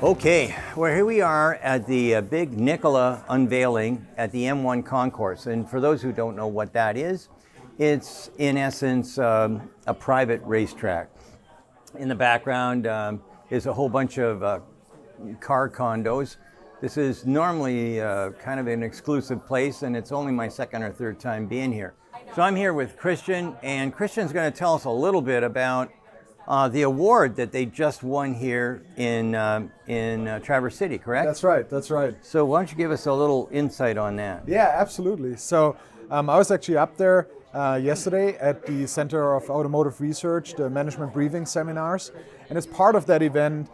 Okay, well here we are at the big Nikola unveiling at the M1 Concourse. And for those who don't know what that is, it's in essence a private racetrack. In the background is a whole bunch of car condos. This is normally kind of an exclusive place, and it's only my second or third time being here. So I'm here with Christian, and Christian's going to tell us a little bit about the award that they just won here in Traverse City, correct? That's right, that's right. So why don't you give us a little insight on that? Yeah, absolutely. So I was actually up there yesterday at the Center of Automotive Research, the Management Briefing Seminars. And as part of that event,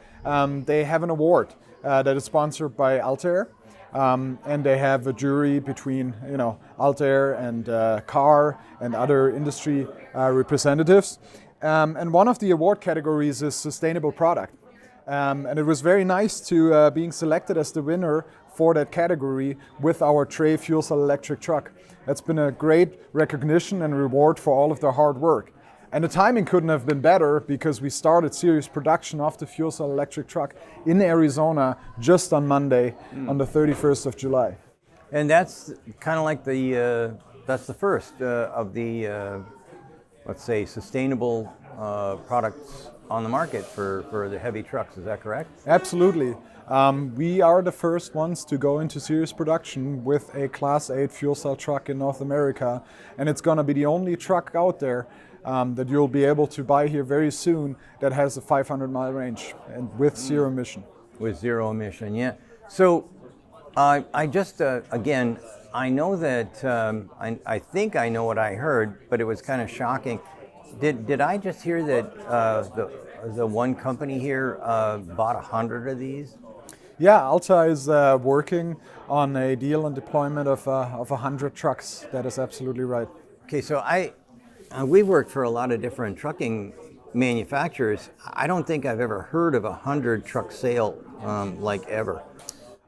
they have an award that is sponsored by Altair. And they have a jury between, Altair and CAR and other industry representatives. And one of the award categories is sustainable product. And it was very nice to being selected as the winner for that category with our Tre fuel cell electric truck. That's been a great recognition and reward for all of their hard work. And the timing couldn't have been better because we started serious production of the fuel cell electric truck in Arizona just on Monday, on the 31st of July. And that's kind of like that's the first of the let's say, sustainable products on the market for the heavy trucks. Is that correct? Absolutely. We are the first ones to go into serious production with a Class 8 fuel cell truck in North America. And it's going to be the only truck out there that you'll be able to buy here very soon that has a 500-mile range and with zero emission. With zero emission, yeah. So I just, again, I know that, I think I know what I heard, but it was kind of shocking. Did I just hear that the one company here bought 100 of these? Yeah, Alta is working on a deal and deployment of 100 trucks. That is absolutely right. Okay, so we've worked for a lot of different trucking manufacturers. I don't think I've ever heard of 100 truck sale like ever.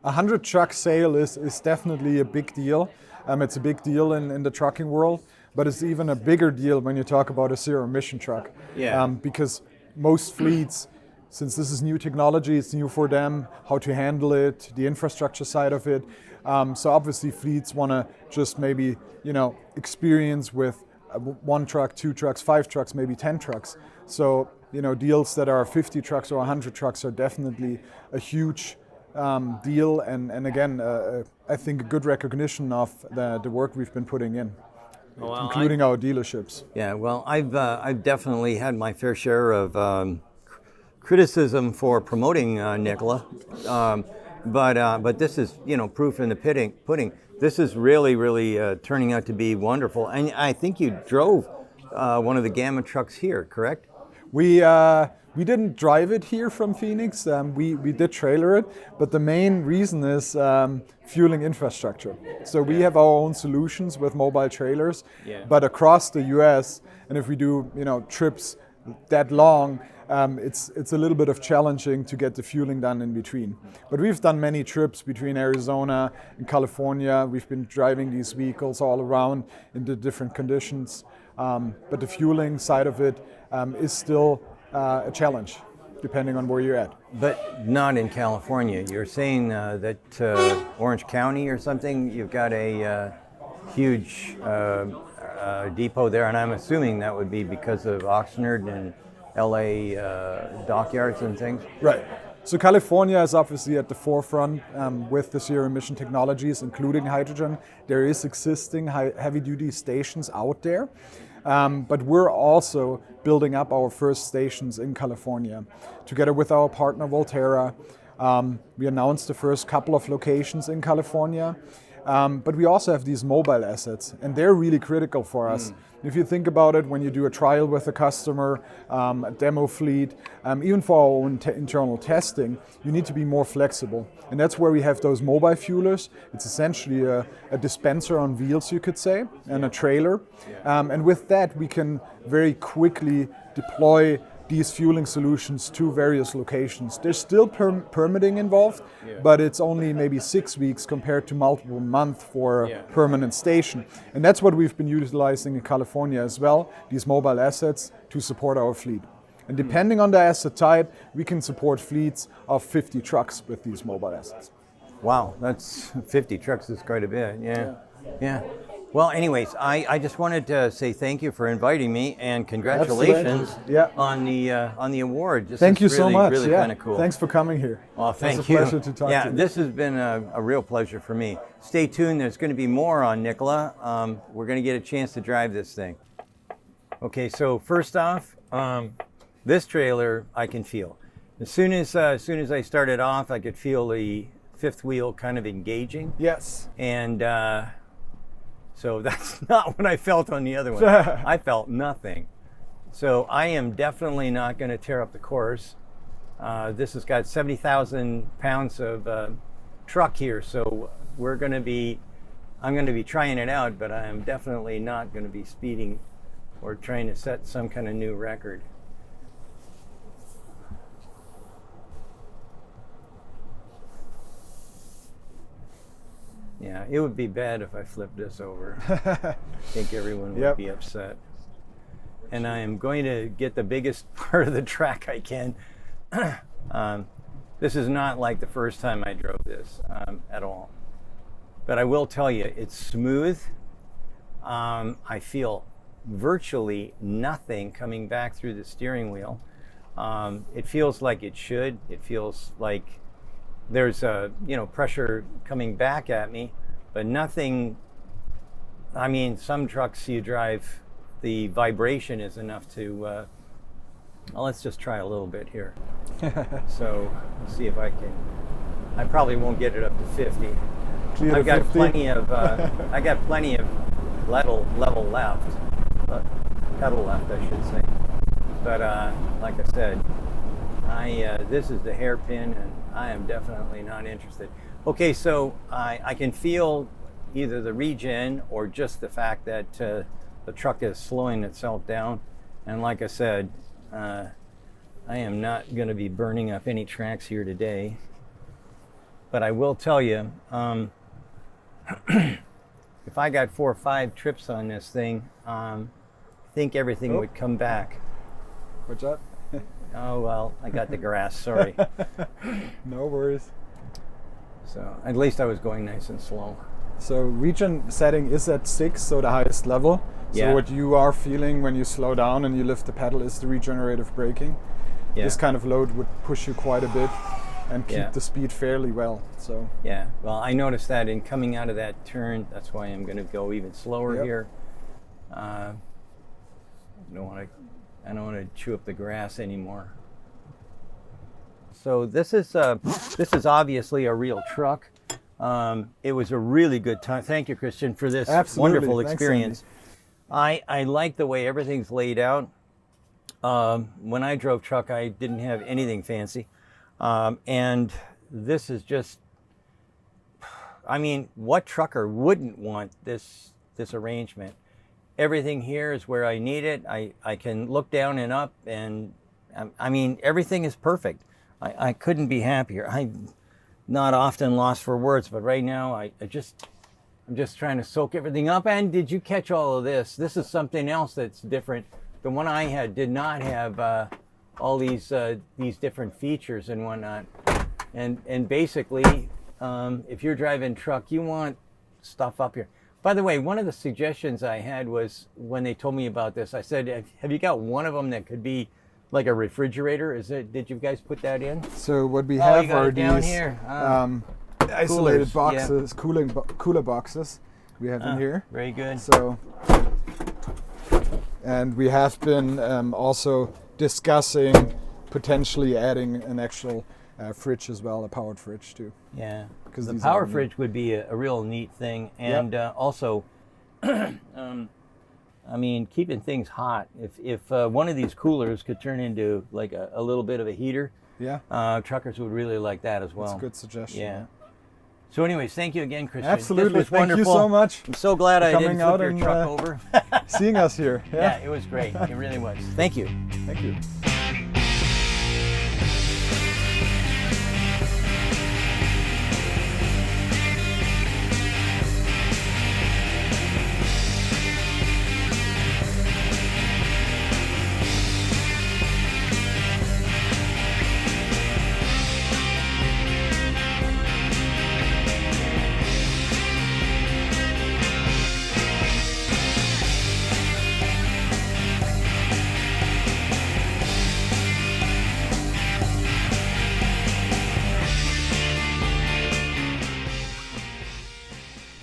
100 truck sale is definitely a big deal. It's a big deal in the trucking world, but it's even a bigger deal when you talk about a zero emission truck. Yeah. Because most fleets, since this is new technology, it's new for them, how to handle it, the infrastructure side of it. So obviously fleets want to just maybe, experience with one truck, two trucks, 5 trucks, maybe 10 trucks. So, deals that are 50 trucks or 100 trucks are definitely a huge deal, and again, I think a good recognition of the work we've been putting in, including our dealerships. Yeah, well, I've definitely had my fair share of criticism for promoting Nikola, but this is proof in the pudding. This is really turning out to be wonderful, and I think you drove one of the Gamma trucks here, correct? We didn't drive it here from Phoenix. We did trailer it, but the main reason is fueling infrastructure. So we have our own solutions with mobile trailers, but across the U.S., and if we do trips that long, it's a little bit of challenging to get the fueling done in between. But we've done many trips between Arizona and California. We've been driving these vehicles all around in the different conditions. But the fueling side of it is still a challenge, depending on where you're at. But not in California. You're saying that Orange County or something, you've got a huge depot there, and I'm assuming that would be because of Oxnard and LA dockyards and things? Right. So California is obviously at the forefront with the zero emission technologies, including hydrogen. There is existing heavy-duty stations out there. But we're also building up our first stations in California. Together with our partner Volterra, we announced the first couple of locations in California. But we also have these mobile assets, and they're really critical for us. If you think about it, when you do a trial with a customer, a demo fleet, even for our own internal testing, you need to be more flexible. And that's where we have those mobile fuelers. It's essentially a dispenser on wheels, you could say, and a trailer. And with that, we can very quickly deploy these fueling solutions to various locations. There's still permitting involved, but it's only maybe 6 weeks compared to multiple months for a permanent station. And that's what we've been utilizing in California as well, these mobile assets to support our fleet. And depending on the asset type, we can support fleets of 50 trucks with these mobile assets. Wow, that's 50 trucks is quite a bit. Yeah. Well, anyways, I just wanted to say thank you for inviting me and congratulations on the award. Thank you so much. Really kind of cool. Thanks for coming here. Well, thank you. you. It's a pleasure to talk to you. This has been a real pleasure for me. Stay tuned. There's going to be more on Nikola. We're going to get a chance to drive this thing. Okay, so first off, this trailer I can feel. As soon as I started off, I could feel the fifth wheel kind of engaging. Yes. And so that's not what I felt on the other one. I felt nothing. So I am definitely not going to tear up the course. This has got 70,000 pounds of truck here, so I'm going to be trying it out, but I am definitely not going to be speeding or trying to set some kind of new record. Yeah, it would be bad if I flipped this over. I think everyone would be upset. And I am going to get the biggest part of the track I can. This is not like the first time I drove this at all. But I will tell you, it's smooth. I feel virtually nothing coming back through the steering wheel. It feels like it should. It feels like there's pressure coming back at me, but nothing. I mean, some trucks you drive, the vibration is enough to. Well, let's just try a little bit here. So let's see if I can. I probably won't get it up to 50. Clear I've got 50. plenty of. I got plenty of level left, pedal left, I should say. But like I said, this is the hairpin, and I am definitely not interested. Okay, so I can feel either the regen or just the fact that the truck is slowing itself down. And like I said, I am not going to be burning up any tracks here today. But I will tell you, if I got 4 or 5 trips on this thing, I think everything would come back. What's up? Oh, well, I got the grass, sorry. No worries. So at least I was going nice and slow. So regen setting is at 6, so the highest level. So what you are feeling when you slow down and you lift the pedal is the regenerative braking. Yeah. This kind of load would push you quite a bit and keep the speed fairly well. So yeah, well, I noticed that in coming out of that turn. That's why I'm going to go even slower here. I don't want to chew up the grass anymore. So this is obviously a real truck. It was a really good time. Thank you, Christian, for this wonderful experience. I like the way everything's laid out. When I drove truck, I didn't have anything fancy. And this is just, I mean, what trucker wouldn't want this arrangement? Everything here is where I need it. I can look down and up, and I mean, everything is perfect. I couldn't be happier. I'm not often lost for words, but right now I'm just trying to soak everything up. And did you catch all of this? This is something else that's different. The one I had did not have all these different features and whatnot. And basically, if you're driving truck, you want stuff up here. By the way, one of the suggestions I had was when they told me about this, I said, have you got one of them that could be like a refrigerator? Did you guys put that in? So what we have are down these here. isolated boxes, cooler boxes we have in here. Very good. So, and we have been also discussing potentially adding an actual fridge as well, a powered fridge too. Yeah, because the power fridge would be a real neat thing, and also, I mean, keeping things hot. If one of these coolers could turn into like a little bit of a heater, truckers would really like that as well. That's a good suggestion. Yeah. So anyways, thank you again, Christian. Absolutely, this was wonderful. Thank you so much. I'm so glad I didn't flip your and, truck over. Seeing us here. Yeah, it was great. It really was. Thank you. Thank you.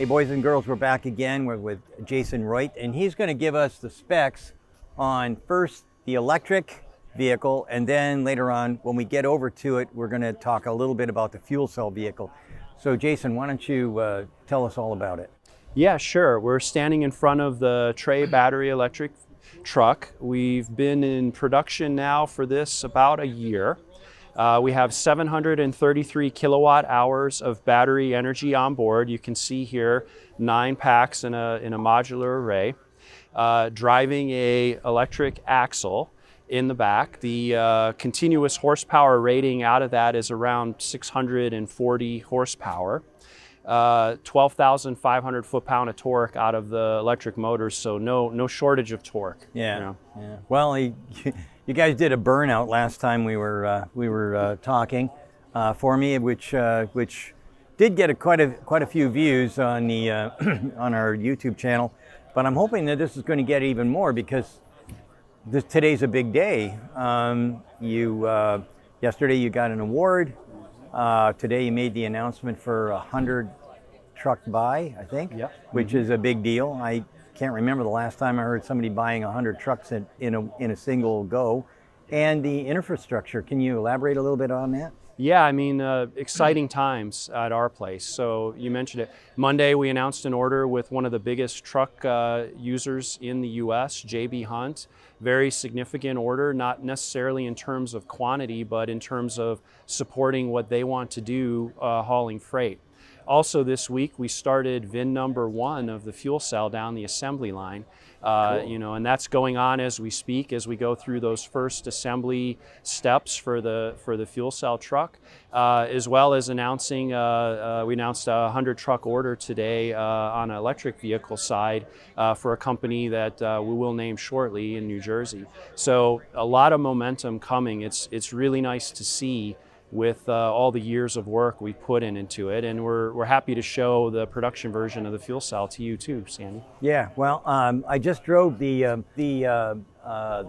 Hey boys and girls, we're back again. We're with Jason Reut, and he's going to give us the specs on first the electric vehicle, and then later on, when we get over to it, we're going to talk a little bit about the fuel cell vehicle. So Jason, why don't you tell us all about it? Yeah, sure. We're standing in front of the Tre battery electric truck. We've been in production now for this about a year. We have 733 kilowatt hours of battery energy on board. You can see here 9 packs in a modular array, driving a electric axle in the back. The continuous horsepower rating out of that is around 640 horsepower. 12,500 foot-pound of torque out of the electric motors, so no shortage of torque. Yeah. You know? Yeah. Well, you guys did a burnout last time we were talking for me, which did get quite a few views on the on our YouTube channel. But I'm hoping that this is going to get even more because today's a big day. Yesterday you got an award. Today you made the announcement for 100 truck buy, I think, Yep. which is a big deal. I can't remember the last time I heard somebody buying 100 trucks in a single go. And the infrastructure, can you elaborate a little bit on that? Yeah, I mean, exciting times at our place. So you mentioned it. Monday, we announced an order with one of the biggest truck users in the U.S., J.B. Hunt. Very significant order, not necessarily in terms of quantity, but in terms of supporting what they want to do hauling freight. Also this week, we started VIN number 1 of the fuel cell down the assembly line. Cool. You know, and that's going on as we speak, as we go through those first assembly steps for the fuel cell truck, as well as announcing, we announced a 100 truck order today on an electric vehicle side for a company that we will name shortly in New Jersey. So a lot of momentum coming. It's really nice to see with all the years of work we put into it, and we're happy to show the production version of the fuel cell to you too, Sandy. Yeah, well, I just drove the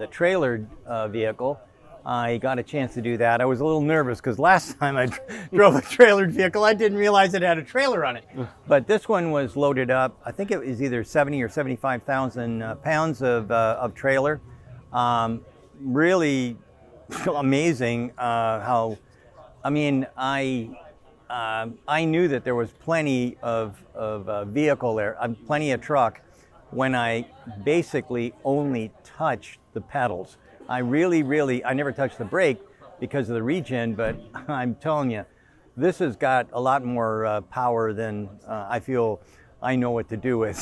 trailered vehicle. I got a chance to do that. I was a little nervous because last time I drove a trailered vehicle, I didn't realize it had a trailer on it. But this one was loaded up. I think it was either 70 or 75,000 pounds of trailer. Really amazing how. I mean, I knew that there was plenty of vehicle there, plenty of truck, when I basically only touched the pedals. I never touched the brake because of the regen, but I'm telling you, this has got a lot more power than I feel I know what to do with.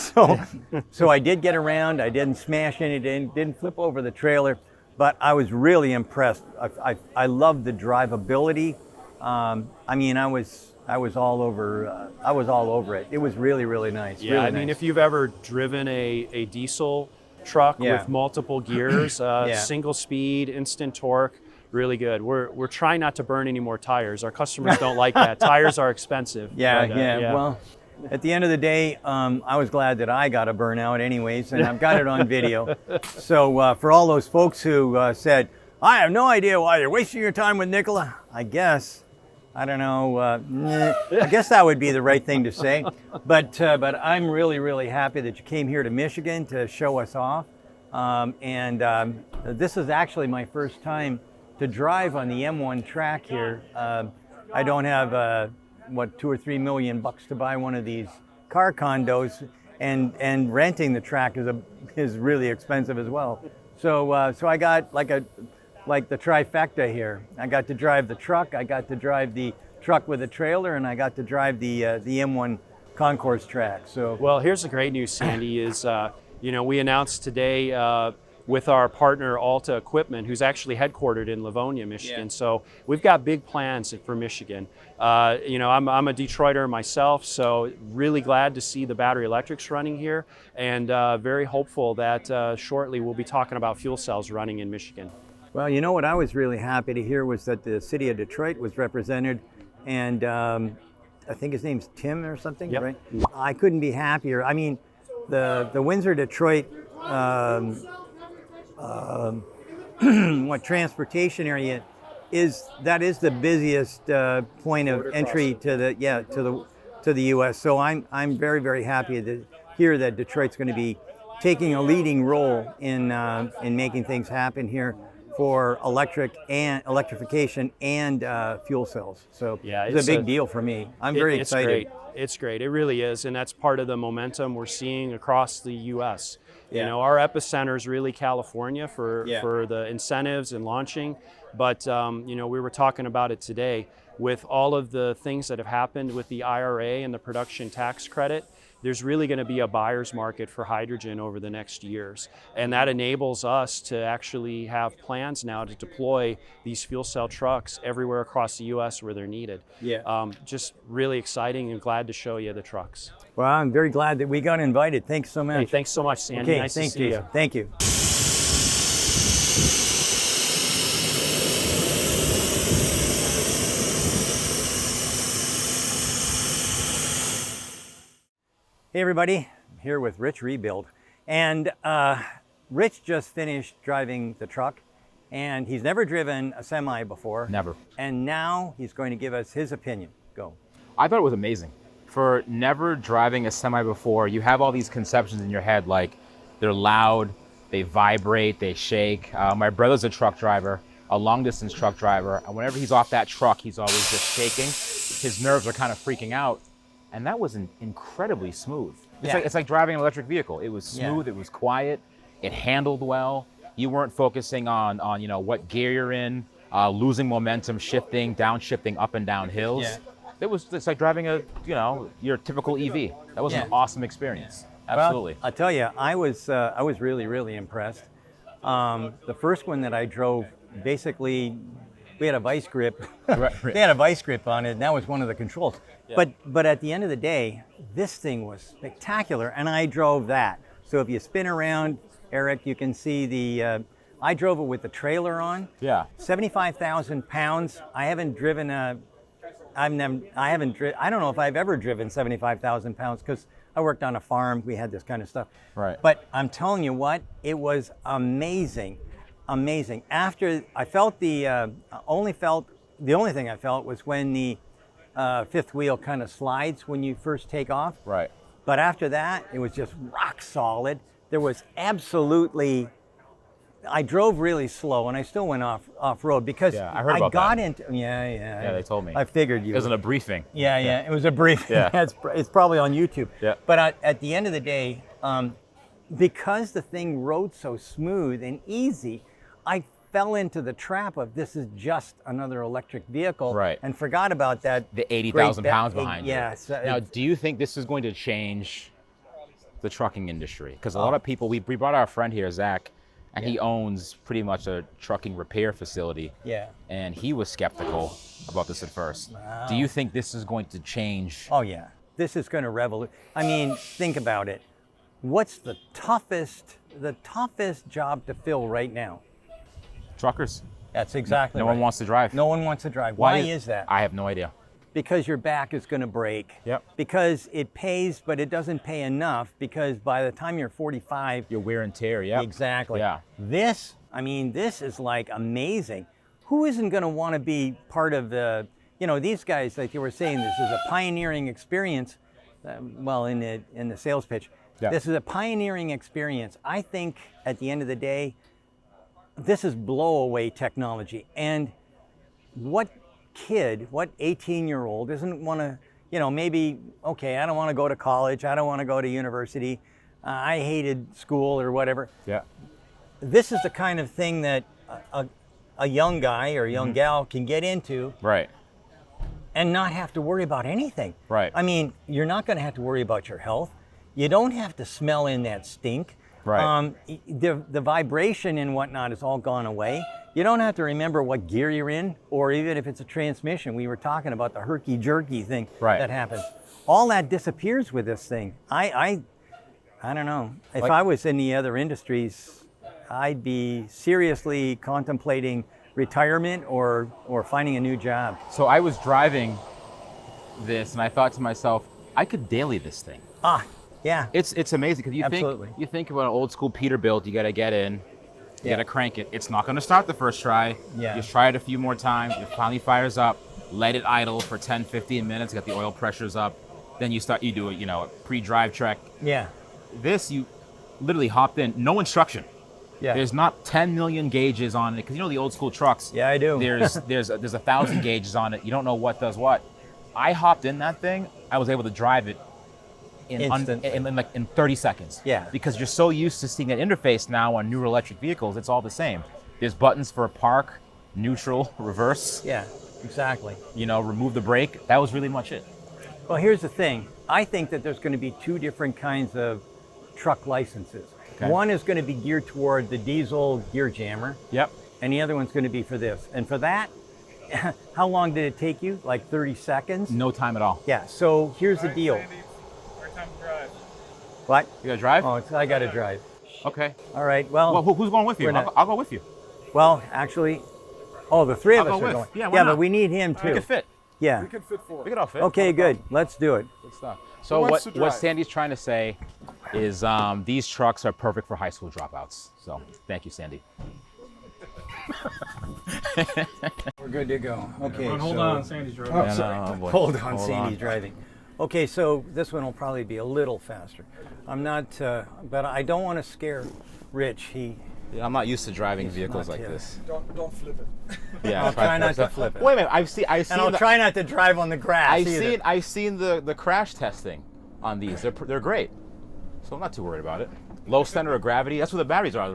So I did get around. I didn't smash anything, didn't flip over the trailer, but I was really impressed. I loved the drivability. I mean, I was all over it. It was really nice. Yeah, really I mean, nice. if you've ever driven a diesel truck Yeah. with multiple gears, single speed, instant torque, really good. We're trying not to burn any more tires. Our customers don't like that. Tires are expensive. Yeah, but, yeah. Well, at the end of the day, I was glad that I got a burnout anyways, and I've got it on video. So for all those folks who said, I have no idea why you're wasting your time with Nikola, I guess. I don't know. I guess that would be the right thing to say. But I'm really happy that you came here to Michigan to show us off. This is actually my first time to drive on the M1 track here. I don't have $2 or $3 million to buy one of these car condos, and renting the track is really expensive as well. So I got like the trifecta here. I got to drive the truck, I got to drive the truck with a trailer, and I got to drive the M1 Concourse track. So Well, here's the great news, Sandy, is we announced today with our partner Alta Equipment, who's actually headquartered in Livonia, Michigan. Yeah. So we've got big plans for Michigan. I'm a Detroiter myself, so really glad to see the battery electrics running here, and very hopeful that shortly we'll be talking about fuel cells running in Michigan. Well, you know what I was really happy to hear was that the city of Detroit was represented, and I think his name's Tim or something, Yep. right? I couldn't be happier. I mean, the Windsor-Detroit transportation area is the busiest point of entry to to the U.S. So I'm very, very happy to hear that Detroit's going to be taking a leading role in making things happen here for electrification and fuel cells. So Yeah, it's a big deal for me. I'm very excited. Great. It's great. It really is, and that's part of the momentum we're seeing across the U.S. Yeah. You know, our epicenter is really California for the incentives and launching. But you know, we were talking about it today with all of the things that have happened with the IRA and the production tax credit. There's really going to be a buyer's market for hydrogen over the next years. And that enables us to actually have plans now to deploy these fuel cell trucks everywhere across the U.S. where they're needed. Yeah. Just really exciting and glad to show you the trucks. Well, I'm very glad that we got invited. Thanks so much. Hey, thanks so much, Sandy. Okay, nice thanks, to see Jason. you. Thank you. Hey everybody, I'm here with Rich Rebuild. And Rich just finished driving the truck, and he's never driven a semi before. Never. And now he's going to give us his opinion. Go. I thought it was amazing. For never driving a semi before, you have all these conceptions in your head, like they're loud, they vibrate, they shake. My brother's a truck driver, a long distance truck driver, and whenever he's off that truck, he's always just shaking. His nerves are kind of freaking out. And that was incredibly smooth. It's like driving an electric vehicle. It was smooth, It was quiet, it handled well. You weren't focusing on you know, what gear you're in, losing momentum, shifting, downshifting up and down hills. Yeah. It's like driving your typical EV. That was an awesome experience. Absolutely. Well, I'll tell you, I was really, really impressed. The first one that I drove, basically, we had a vice grip. Right. They had a vice grip on it, and that was one of the controls. Yeah. But at the end of the day, this thing was spectacular, and I drove that. So if you spin around, Eric, you can see the. I drove it with the trailer on. Yeah. 75,000 pounds. I haven't driven a. I don't know if I've ever driven 75,000 pounds because I worked on a farm. We had this kind of stuff. Right. But I'm telling you what, it was amazing. Amazing. After I felt the only thing I felt was when the fifth wheel kind of slides when you first take off. Right. But after that, it was just rock solid. There was absolutely. I drove really slow, and I still went off road because I heard about got that. into. Yeah, they told me. I figured you. It wasn't a briefing. Yeah, it was a briefing. Yeah. It's probably on YouTube. Yeah. But at the end of the day, because the thing rode so smooth and easy, I fell into the trap of this is just another electric vehicle, right, and forgot about that. The 80,000 pounds behind you. Yeah. So now, do you think this is going to change the trucking industry? Because a lot of people, we brought our friend here, Zach, and he owns pretty much a trucking repair facility. Yeah. And he was skeptical about this at first. Wow. Do you think this is going to change? Oh yeah, this is going to revolutionize. I mean, think about it. What's the toughest job to fill right now? Truckers. That's exactly No right. one wants to drive. No one wants to drive. Why is that? I have no idea. Because your back is going to break. Yep. Because it pays, but it doesn't pay enough, because by the time you're 45... Your wear and tear, yeah. Exactly. Yeah. This is like amazing. Who isn't going to want to be part of the... You know, these guys, like you were saying, this is a pioneering experience, in the sales pitch. Yeah. This is a pioneering experience. I think at the end of the day, this is blow-away technology. And what 18-year-old doesn't want to, maybe, okay, I don't want to go to college, I don't want to go to university, I hated school or whatever. Yeah. This is the kind of thing that a young guy or a young gal can get into. Right. And not have to worry about anything. Right. I mean, you're not going to have to worry about your health. You don't have to smell in that stink. Right. The vibration and whatnot has all gone away. You don't have to remember what gear you're in, or even if it's a transmission. We were talking about the herky-jerky thing that happens. All that disappears with this thing. I don't know. If I was in the other industries, I'd be seriously contemplating retirement or finding a new job. So I was driving this, and I thought to myself, I could daily this thing. Yeah. It's amazing, because you think about an old school Peterbilt, you got to get in, you got to crank it. It's not going to start the first try. Yeah. You try it a few more times, it finally fires up, let it idle for 10, 15 minutes, get the oil pressures up, Then you do a pre-drive check. Yeah. This, you literally hopped in, no instruction. Yeah. There's not 10 million gauges on it, because the old school trucks. Yeah, I do. There's 1,000 gauges on it. You don't know what does what. I hopped in that thing. I was able to drive it in 30 seconds. Yeah. Because you're so used to seeing that interface now on newer electric vehicles, it's all the same. There's buttons for park, neutral, reverse. Yeah, exactly. Remove the brake. That was really much it. Well, here's the thing. I think that there's going to be two different kinds of truck licenses. Okay. One is going to be geared toward the diesel gear jammer. Yep. And the other one's going to be for this. And for that, how long did it take you? Like 30 seconds? No time at all. Yeah, so here's the deal. Our time to drive. What? You gotta drive? Oh, I got to drive. Okay. All right, well, Well, who's going with you? we're not- I'll go with you. well, actually, the three of I'll us go are with. going. Yeah, why yeah, not? but we need him We too. can fit. Yeah. We can fit 4. We can all fit. Okay, good. Let's do it. Good stuff. So wants to what drive? Sandy's trying to say is these trucks are perfect for high school dropouts. So thank you, Sandy. We're good to go. Okay. Hold on, Sandy's driving. Oh, sorry. boy. Hold on, Sandy's driving. Okay, so this one will probably be a little faster. I'm not, but I don't want to scare Rich. Yeah, I'm not used to driving He's vehicles not like here. this. Don't flip it. Yeah, I'll try not to flip it. Wait a minute, I've seen And I'll try not to drive on the grass either. I've seen the crash testing on these. They're great. So I'm not too worried about it. Low center of gravity. That's where the batteries are.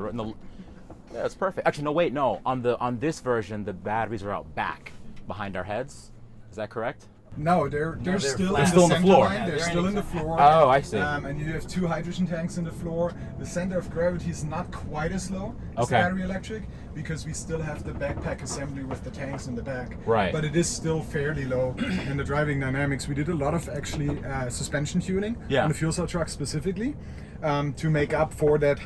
Yeah, it's perfect. Actually, no. On this version, the batteries are out back behind our heads. Is that correct? No, they're they're still flat. in Still the on the center floor. line. Yeah, They're they're still in in the the floor. Oh, I see. And you have 2 hydrogen tanks in the floor. The center of gravity is not quite as low as Okay. battery electric because we still have the backpack assembly with the tanks in the back. Right. But it is still fairly low in the driving dynamics. We did a lot of actually suspension tuning Yeah. on the fuel cell truck specifically to make up for that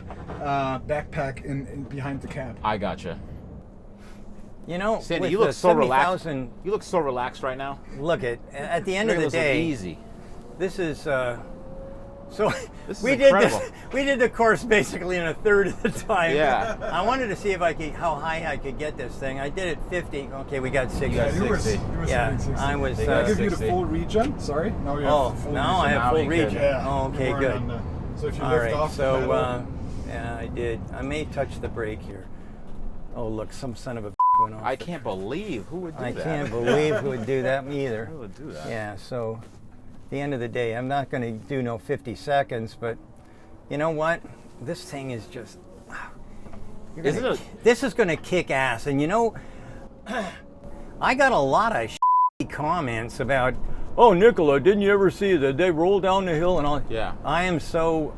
backpack in behind the cab. I gotcha. Sandy, with you look the so relaxed. 70,000 You look so relaxed right now. Look, at the end of Make the this look day, easy. this is so. This is we incredible. we did the course basically in a third of the time. Yeah. I wanted to see how high I could get this thing. I did it 50. Okay, we got 60. got You were 60. Yeah, setting 60. I was. Did I give you the 60. full regen? Sorry. No, you Oh, have the full now I regen. have full you can. region. Yeah. Oh, okay, you weren't good. on the- so if you All lift right, off the so pedal, yeah, I did. I may touch the brake here. Oh, look, some son of a went off. I can't believe who would do I that. can't believe who would do that either. Who would do that? Yeah, so at the end of the day, I'm not going to do no 50 seconds, but you know what? This thing is just. You're Isn't gonna, it- this is going to kick ass. And I got a lot of comments about, oh, Nikola, didn't you ever see that they roll down the hill and all? Yeah. I am so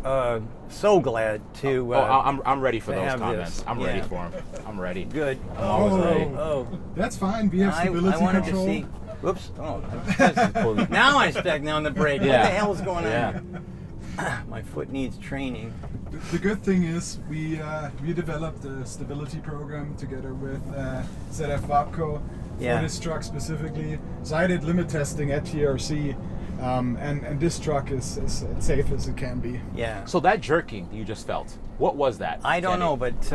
glad to. I'm ready for to those have comments. this. I'm ready Yeah. for them. I'm ready. Good. I'm always ready. Oh. that's fine. We have I stability wanted control. to see. Whoops. Oh, now I'm stepping on the brake. What Yeah. the hell's going Yeah. on? My foot needs training. The good thing is we developed a stability program together with ZF Vapco Yeah. for this truck specifically. So I did limit testing at TRC, and this truck is as safe as it can be. Yeah. So that jerking you just felt, what was that? I don't Sandy? know, but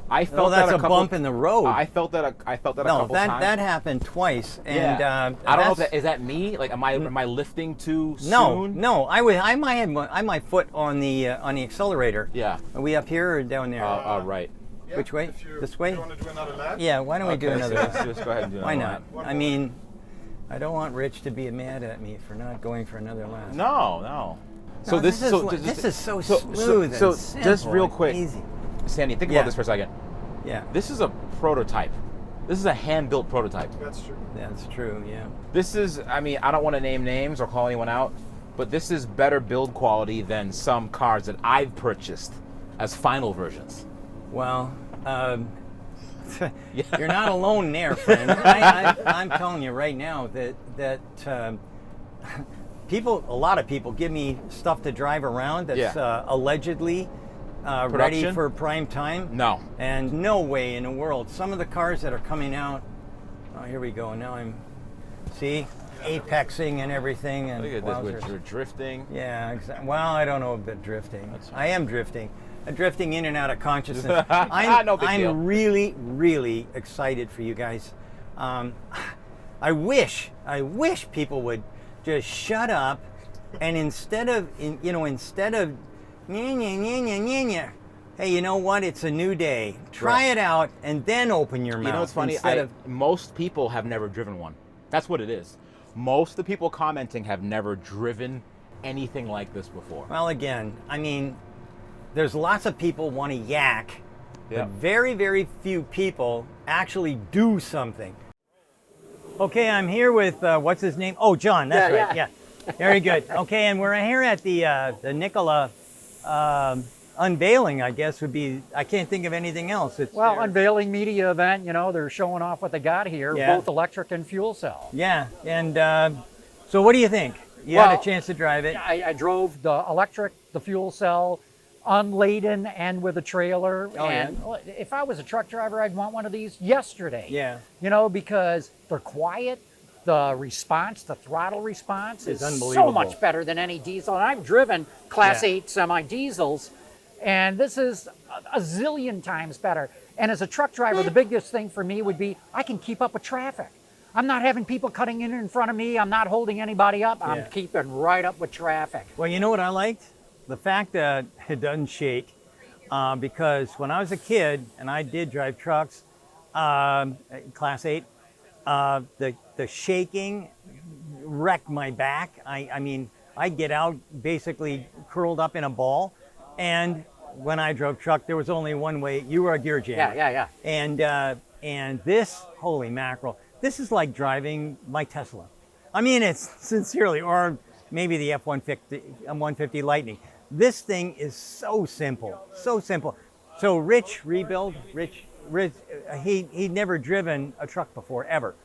I felt oh, that's that a bump in the road. I felt that. I felt that a no, couple times. that happened twice, and Yeah. I don't know if that's- is that me. Like, am I lifting too No, soon? no. I might have my foot on the accelerator. Yeah. Are we up here or down there? Right. Which way? This way? You want to do another lap? Yeah. Why don't we do another? Let's just go ahead and do Why another not? lap. I mean, I don't want Rich to be mad at me for not going for another lap. No. So No, this is so smooth So and simple just real and quick, easy. Sandy, think Yeah. about this for a second. Yeah, This is a prototype. This is a hand-built prototype. That's true. that's true. Yeah. This is, I mean, I don't want to name names or call anyone out, but this is better build quality than some cars that I've purchased as final versions. Well, you're not alone there, friend. I'm telling you right now that a lot of people give me stuff to drive around that's Yeah. Allegedly ready Production? for prime time. No. And no way in the world. Some of the cars that are coming out. Oh, here we go. Now see, apexing and everything. And Look at wowzers. this, you're drifting. Yeah, exactly. Well, I don't know about drifting. I am drifting. I'm drifting in and out of consciousness. No big deal. I'm really, really excited for you guys. I wish people would just shut up And instead of, instead of, "Nya, nya, nya, nya, nya, nya," hey, you know what? It's a new day. Try it out and then open your mouth. You know what's funny? Most people have never driven one. That's what it is. Most of the people commenting have never driven anything like this before. Well, again, I mean, there's lots of people want to yak, Yeah. but very, very few people actually do something. Okay, I'm here with, what's his name? Oh, John, that's right, yeah. Very good. Okay, and we're here at the Nikola unveiling, I guess would be, I can't think of anything else. It's Well, their- unveiling media event, they're showing off what they got here, Yeah. both electric and fuel cell. Yeah, and so what do you think? You had Well, a chance to drive it. I drove the electric, the fuel cell, unladen and with a trailer. Oh, yeah. And if I was a truck driver, I'd want one of these yesterday. Yeah. Because they're quiet. The response, the throttle response It's is so unbelievable. much better than any diesel. And I've driven Class Yeah. 8 semi-diesels, and this is a zillion times better. And as a truck driver, the biggest thing for me would be I can keep up with traffic. I'm not having people cutting in front of me. I'm not holding anybody up. I'm Yeah. keeping right up with traffic. Well, you know what I liked? The fact that it doesn't shake. Because when I was a kid, and I did drive trucks, Class 8, the shaking wrecked my back. I mean, I'd get out basically curled up in a ball. And when I drove truck, there was only one way. You were a gear jammer. Yeah. And this, holy mackerel, this is like driving my Tesla. I mean, it's sincerely, or maybe the F-150 Lightning. This thing is so simple, so simple. So Rich, he'd never driven a truck before, ever.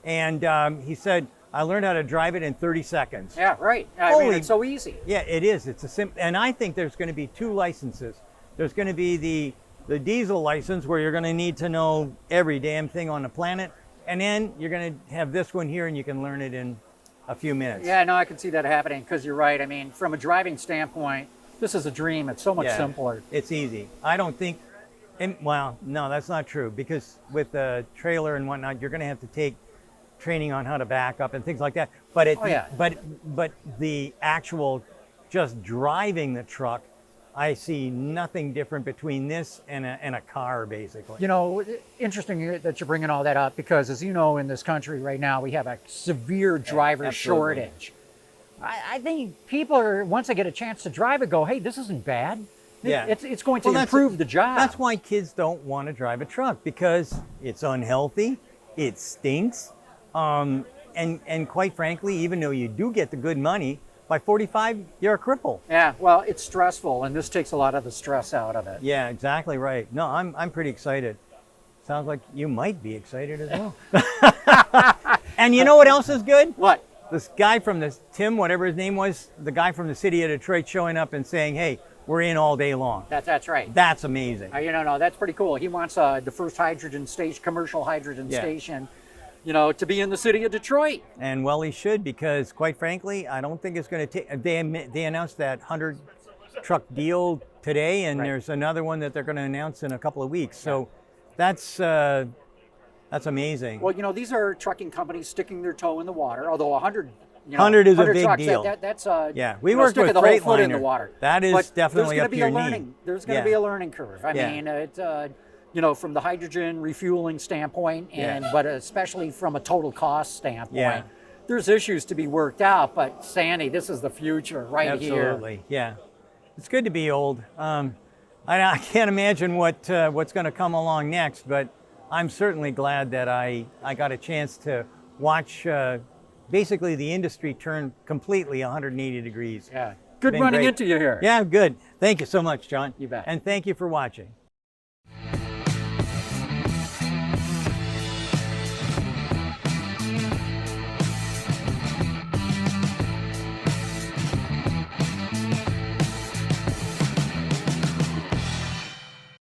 And he said, I learned how to drive it in 30 seconds. Yeah, right. I mean, it's so easy. Yeah, it is. It's a simple, and I think there's going to be two licenses. There's going to be the diesel license where you're going to need to know every damn thing on the planet, and then you're going to have this one here, and you can learn it in a few minutes. Yeah, no, I can see that happening because you're right. I mean, from a driving standpoint, this is a dream. It's so much Yeah, simpler. It's easy. I don't think, well, no, that's not true, because with the trailer and whatnot, you're going to have to take training on how to back up and things like that. But but the actual just driving the truck, I see nothing different between this and a car, basically. Interesting that you're bringing all that up because, as you know, in this country right now, we have a severe driver absolutely. shortage. I think people are, once they get a chance to drive it, go, hey, this isn't bad. Yeah. It's going to Well, improve the job. That's why kids don't want to drive a truck, because it's unhealthy, it stinks, and quite frankly, even though you do get the good money, by 45, you're a cripple. Yeah, well, it's stressful, and this takes a lot of the stress out of it. Yeah, exactly right. No, I'm pretty excited. Sounds like you might be excited as well. And you know what else is good? What? This guy from Tim, whatever his name was, the guy from the city of Detroit showing up and saying, hey, we're in all day long. That's right. That's amazing. No, that's pretty cool. He wants the first hydrogen station, commercial hydrogen station, to be in the city of Detroit. And well, he should, because quite frankly, I don't think it's going to take, they announced that 100 truck deal today, and there's another one that they're going to announce in a couple of weeks. So that's amazing. Well, these are trucking companies sticking their toe in the water, although 100, 100 is a big trucks, deal. That's Yeah, we worked sticking with the whole foot in the Freightliner. water. That is But definitely there's up to gonna your be a knee. There's going to be a learning curve. I mean, from the hydrogen refueling standpoint, but especially from a total cost standpoint, there's issues to be worked out. But Sandy, this is the future here. Absolutely, yeah. It's good to be old. I can't imagine what's going to come along next, but I'm certainly glad that I got a chance to watch basically the industry turn completely 180 degrees. Yeah. Good Been running great. into you here. Yeah, good. Thank you so much, John. You bet. And thank you for watching.